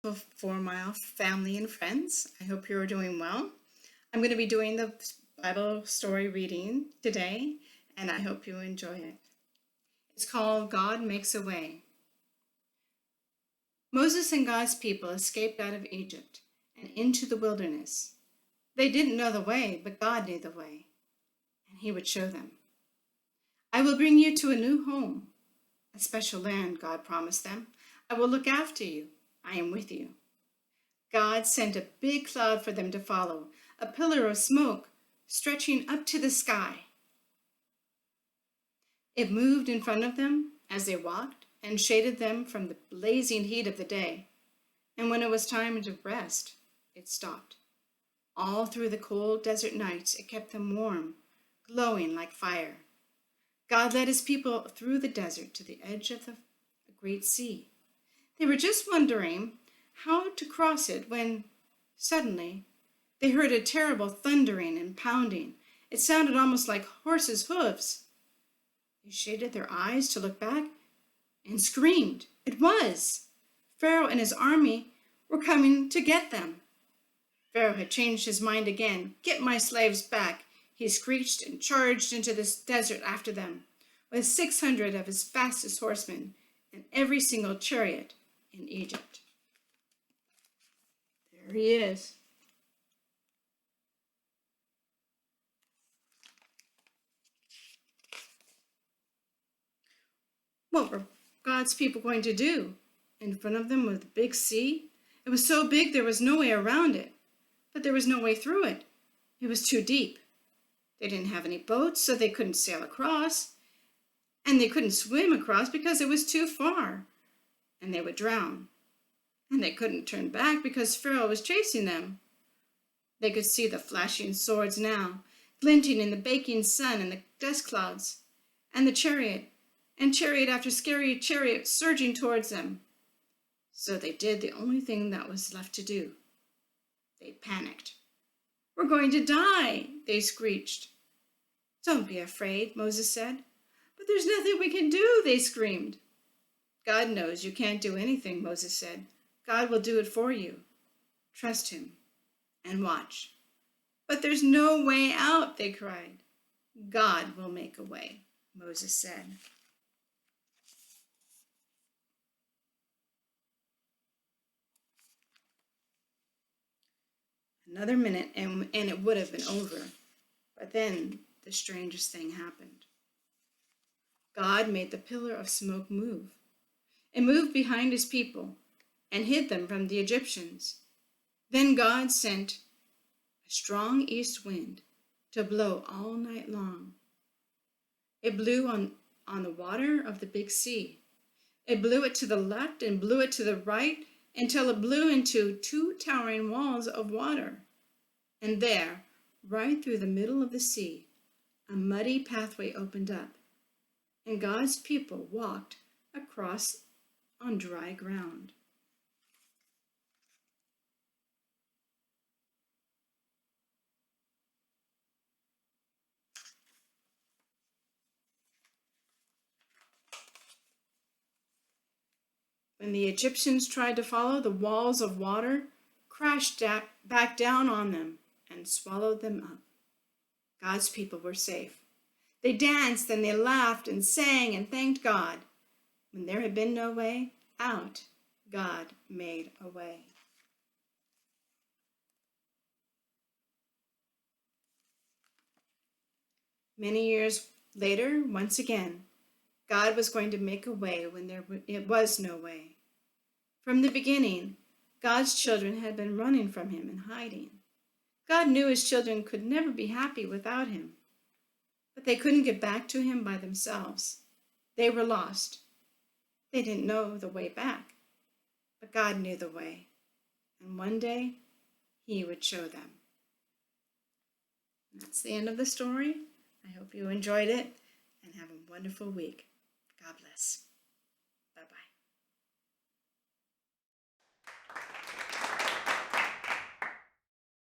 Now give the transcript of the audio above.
4 Mile family and friends. I hope you're doing well. I'm going to be doing the Bible story reading today, and I hope you enjoy it. It's called God Makes a Way. Moses and God's people escaped out of Egypt and into the wilderness. They didn't know the way, but God knew the way, and He would show them. I will bring you to a new home, a special land, God promised them. I will look after you. I am with you. God sent a big cloud for them to follow, a pillar of smoke stretching up to the sky. It moved in front of them as they walked and shaded them from the blazing heat of the day. And when it was time to rest, it stopped. All through the cold desert nights, it kept them warm, glowing like fire. God led His people through the desert to the edge of the great sea. They were just wondering how to cross it when suddenly they heard a terrible thundering and pounding. It sounded almost like horses' hooves. They shaded their eyes to look back and screamed. It was! Pharaoh and his army were coming to get them. Pharaoh had changed his mind again. "Get my slaves back," he screeched and charged into the desert after them with 600 of his fastest horsemen and every single chariot in Egypt. There he is. What were God's people going to do? In front of them was the big sea. It was so big there was no way around it, but there was no way through it. It was too deep. They didn't have any boats, so they couldn't sail across, and they couldn't swim across because it was too far, and they would drown. And they couldn't turn back because Pharaoh was chasing them. They could see the flashing swords now, glinting in the baking sun and the dust clouds, and the chariot after scary chariot surging towards them. So they did the only thing that was left to do. They panicked. "We're going to die," they screeched. "Don't be afraid," Moses said. "But there's nothing we can do," they screamed. "God knows you can't do anything," Moses said. "God will do it for you. Trust Him and watch." "But there's no way out," they cried. "God will make a way," Moses said. Another minute and it would have been over. But then the strangest thing happened. God made the pillar of smoke move. It moved behind His people and hid them from the Egyptians. Then God sent a strong east wind to blow all night long. It blew on the water of the big sea. It blew it to the left and blew it to the right until it blew into 2 towering walls of water. And there, right through the middle of the sea, a muddy pathway opened up, and God's people walked across on dry ground. When the Egyptians tried to follow, the walls of water crashed back down on them and swallowed them up. God's people were safe. They danced and they laughed and sang and thanked God. When there had been no way out, God made a way. Many years later, once again, God was going to make a way when there was no way. From the beginning, God's children had been running from Him and hiding. God knew His children could never be happy without Him, but they couldn't get back to Him by themselves. They were lost. They didn't know the way back, but God knew the way, and one day He would show them. And that's the end of the story. I hope you enjoyed it and have a wonderful week. God bless.